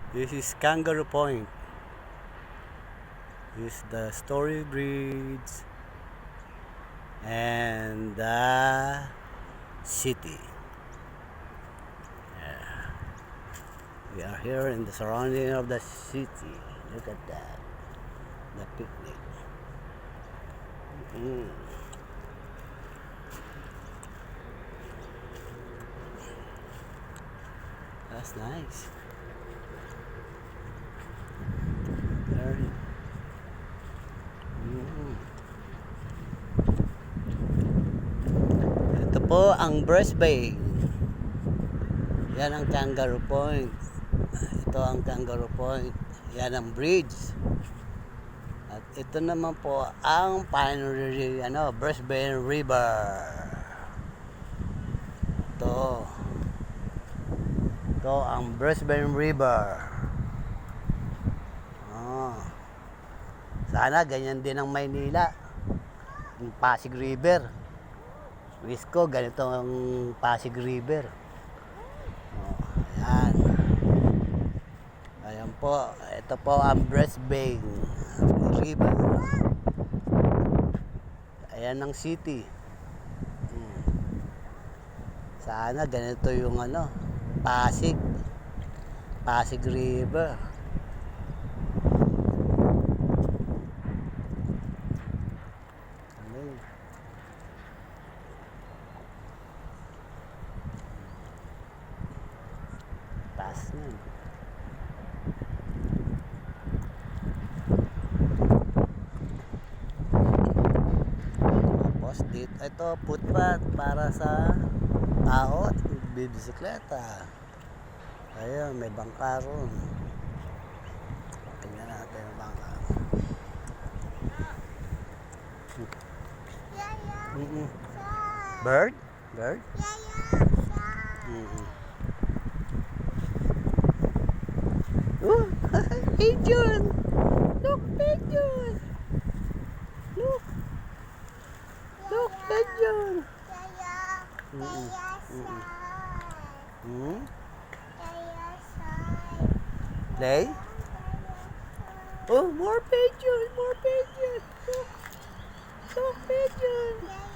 This is Kangaroo Point. This is the Story Bridge and the city. We are here in the surrounding of the city. Look at that. The picnic. That's nice. There. Ito po ang Brisbane. Yan ang Kangaroo Point. Ito ang Kangaroo Point. Yan ang bridge. At ito naman po ang Brisbane River. Ito ang Brisbane River. Sana ganyan din ang Maynila. Yung Pasig River. Wish ko ganito ang Pasig River. Ayan. Ayan po. Ito po ang Brisbane River. Ayan ang city. Sana ganito yung Pasig River. Taas na. Tapos dito, ito footpath para sa tao at bibisikleta. Ayun, may bangka ron. Tingnan natin ang bangka. Bird? Bird? Pigeon! Look, pigeon! Look! Look, pigeon! Play? Oh, more pigeon! More pigeon! Look! Look, pigeon!